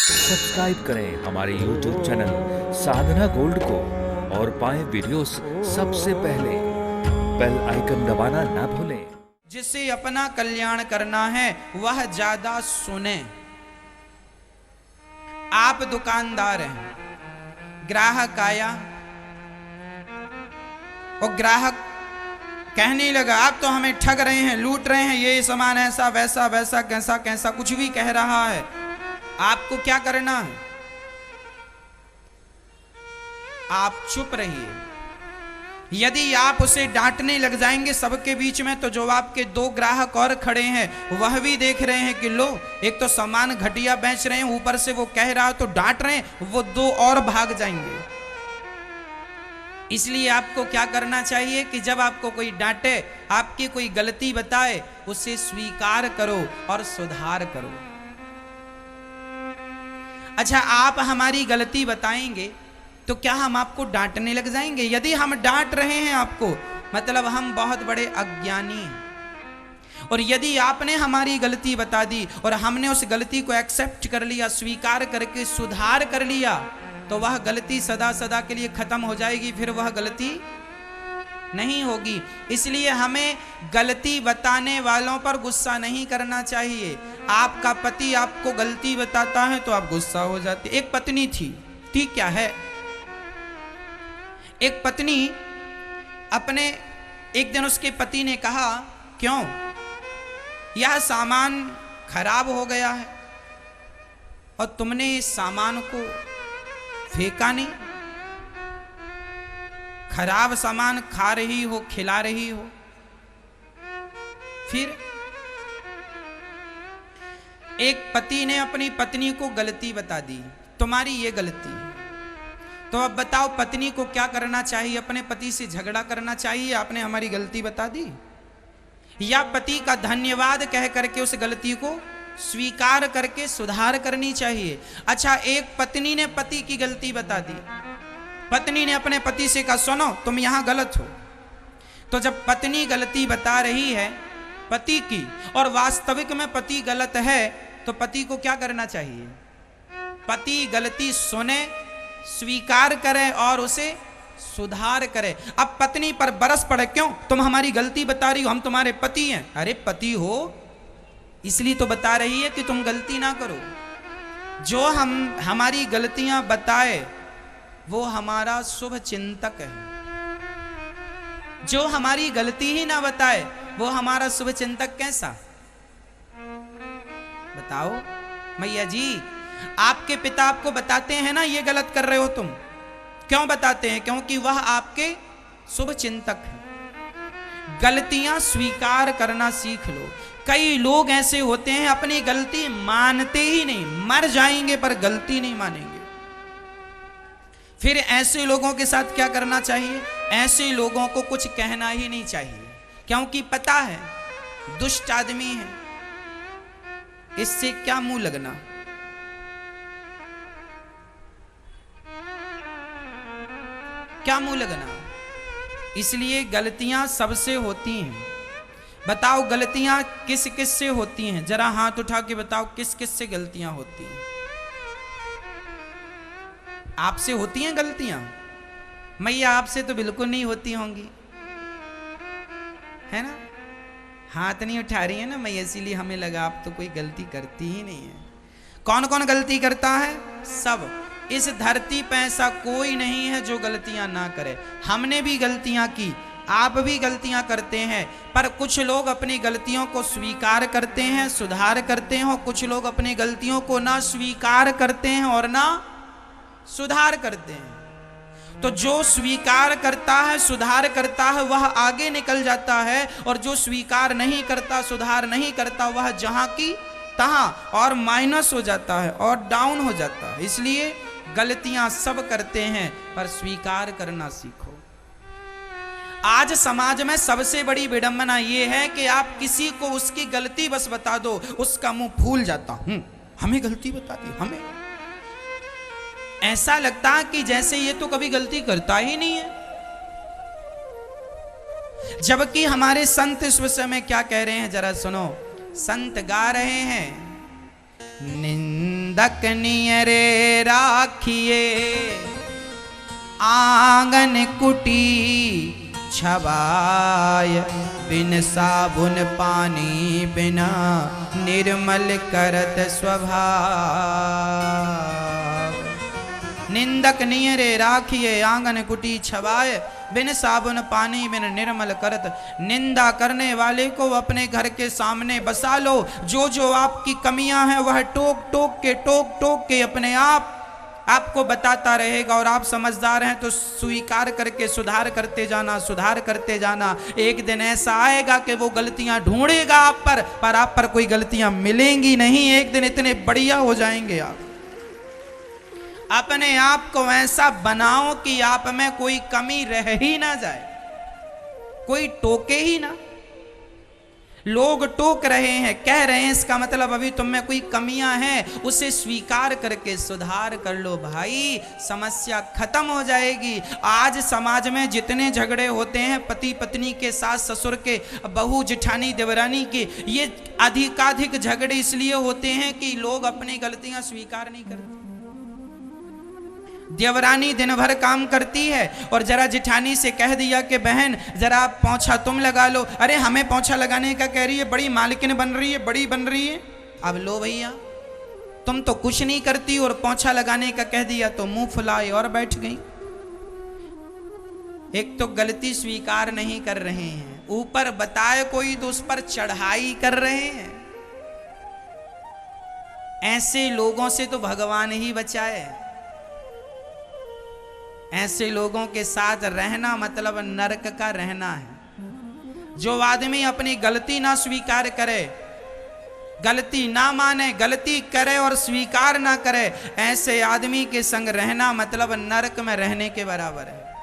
Subscribe करें हमारे YouTube channel साधना gold को और पाएं वीडियोस सबसे पहले। बेल आइकन दबाना ना भूलें। जिसे अपना कल्याण करना है वह ज्यादा सुने। आप दुकानदार हैं, ग्राहक आया और ग्राहक कहने लगा आप तो हमें ठग रहे हैं, लूट रहे हैं, ये सामान ऐसा वैसा वैसा कैसा कैसा कुछ भी कह रहा है। आपको क्या करना है? आप चुप रहिए। यदि आप उसे डांटने लग जाएंगे सबके बीच में, तो जो आपके दो ग्राहक और खड़े हैं वह भी देख रहे हैं कि लो, एक तो सामान घटिया बेच रहे हैं, ऊपर से वो कह रहा है तो डांट रहे हैं, वो दो और भाग जाएंगे। इसलिए आपको क्या करना चाहिए कि जब आपको कोई डांटे, आपकी कोई गलती बताए, उसे स्वीकार करो और सुधार करो। अच्छा, आप हमारी गलती बताएंगे तो क्या हम आपको डांटने लग जाएंगे? यदि हम डांट रहे हैं आपको, मतलब हम बहुत बड़े अज्ञानी हैं। और यदि आपने हमारी गलती बता दी और हमने उस गलती को एक्सेप्ट कर लिया, स्वीकार करके सुधार कर लिया, तो वह गलती सदा सदा के लिए खत्म हो जाएगी, फिर वह गलती नहीं होगी। इसलिए हमें गलती बताने वालों पर गुस्सा नहीं करना चाहिए। आपका पति आपको गलती बताता है तो आप गुस्सा हो जाते। एक पत्नी थी क्या है, एक पत्नी अपने, एक दिन उसके पति ने कहा क्यों, यह सामान खराब हो गया है और तुमने इस सामान को फेंका नहीं। खराब सामान खा रही हो, खिला रही हो। फिर एक पति ने अपनी पत्नी को गलती बता दी, तुम्हारी ये गलती है। तो अब बताओ, पत्नी को क्या करना चाहिए? अपने पति से झगड़ा करना चाहिए, आपने हमारी गलती बता दी, या पति का धन्यवाद कह करके उस गलती को स्वीकार करके सुधार करनी चाहिए? अच्छा, एक पत्नी ने पति की गलती बता दी, पत्नी ने अपने पति से कहा सुनो तुम यहां गलत हो। तो जब पत्नी गलती बता रही है पति की और वास्तविक में पति गलत है, तो पति को क्या करना चाहिए? पति गलती सुने, स्वीकार करे और उसे सुधार करे। अब पत्नी पर बरस पड़े, क्यों तुम हमारी गलती बता रही हो, हम तुम्हारे पति हैं। अरे पति हो इसलिए तो बता रही है कि तुम गलती ना करो। जो हमारी गलतियां बताए वो हमारा शुभ चिंतक है। जो हमारी गलती ही ना बताए वो हमारा शुभ चिंतक कैसा? बताओ मैया जी, आपके पिता आपको बताते हैं ना ये गलत कर रहे हो तुम, क्यों बताते हैं? क्योंकि वह आपके शुभ चिंतक है। गलतियां स्वीकार करना सीख लो। कई लोग ऐसे होते हैं अपनी गलती मानते ही नहीं, मर जाएंगे पर गलती नहीं मानेंगे। फिर ऐसे लोगों के साथ क्या करना चाहिए? ऐसे लोगों को कुछ कहना ही नहीं चाहिए, क्योंकि पता है दुष्ट आदमी है, इससे क्या मुंह लगना। क्या मुंह लगना। इसलिए गलतियां सबसे होती हैं। बताओ गलतियां किस किस से होती हैं? जरा हाथ उठा के बताओ किस किस से गलतियां होती हैं? आपसे होती हैं गलतियां? मैया आपसे तो बिल्कुल नहीं होती होंगी, है ना? हाथ नहीं उठा रही है ना मैया, इसीलिए हमें लगा आप तो कोई गलती करती ही नहीं है। कौन कौन गलती करता है? सब। इस धरती पे ऐसा कोई नहीं है जो गलतियां ना करे। हमने भी गलतियां की, आप भी गलतियां करते हैं, पर कुछ लोग अपनी गलतियों को स्वीकार करते हैं, सुधार करते हैं, और कुछ लोग अपनी गलतियों को ना स्वीकार करते हैं और ना सुधार करते हैं। तो जो स्वीकार करता है, सुधार करता है, वह आगे निकल जाता है, और जो स्वीकार नहीं करता, सुधार नहीं करता, वह जहां की तहां और माइनस हो जाता है और डाउन हो जाता है। इसलिए गलतियां सब करते हैं, पर स्वीकार करना सीखो। आज समाज में सबसे बड़ी विडंबना यह है कि आप किसी को उसकी गलती बस बता दो, उसका मुंह फूल जाता। हमें गलती बता दी, हमें ऐसा लगता कि जैसे ये तो कभी गलती करता ही नहीं है। जबकि हमारे संत इस विषय में क्या कह रहे हैं जरा सुनो। संत गा रहे हैं, निंदा निंदक नियरे राखिए आंगन कुटी छवाय, बिन साबुन पानी बिना निर्मल करत स्वभाव। निंदक नियरे राखिए आंगन कुटी छवाय, बिन साबुन पानी बिन निर्मल करत। निंदा करने वाले को अपने घर के सामने बसा लो। जो जो आपकी कमियां हैं वह टोक टोक के अपने आप आपको बताता रहेगा, और आप समझदार हैं तो स्वीकार करके सुधार करते जाना। एक दिन ऐसा आएगा कि वो गलतियां ढूंढेगा आप पर आप पर कोई गलतियां मिलेंगी नहीं। एक दिन इतने बढ़िया हो जाएंगे आप। अपने आप को ऐसा बनाओ कि आप में कोई कमी रह ही ना जाए, कोई टोके ही ना। लोग टोक रहे हैं, कह रहे हैं, इसका मतलब अभी तुम में कोई कमियां हैं, उसे स्वीकार करके सुधार कर लो भाई, समस्या खत्म हो जाएगी। आज समाज में जितने झगड़े होते हैं पति पत्नी के, सास ससुर के, बहू जेठानी देवरानी के, ये अधिकाधिक झगड़े इसलिए होते हैं कि लोग अपनी गलतियां स्वीकार नहीं करते। देवरानी दिन भर काम करती है और जरा जेठानी से कह दिया कि बहन जरा पोंछा तुम लगा लो, अरे हमें पोंछा लगाने का कह रही है, बड़ी मालकिन बन रही है, बड़ी बन रही है। अब लो भैया, तुम तो कुछ नहीं करती और पोंछा लगाने का कह दिया तो मुंह फुलाए और बैठ गई। एक तो गलती स्वीकार नहीं कर रहे हैं, ऊपर बताए कोई तो उस पर चढ़ाई कर रहे हैं। ऐसे लोगों से तो भगवान ही बचाए। ऐसे लोगों के साथ रहना मतलब नरक का रहना है। जो आदमी अपनी गलती ना स्वीकार करे, गलती ना माने, गलती करे और स्वीकार ना करे, ऐसे आदमी के संग रहना मतलब नरक में रहने के बराबर है।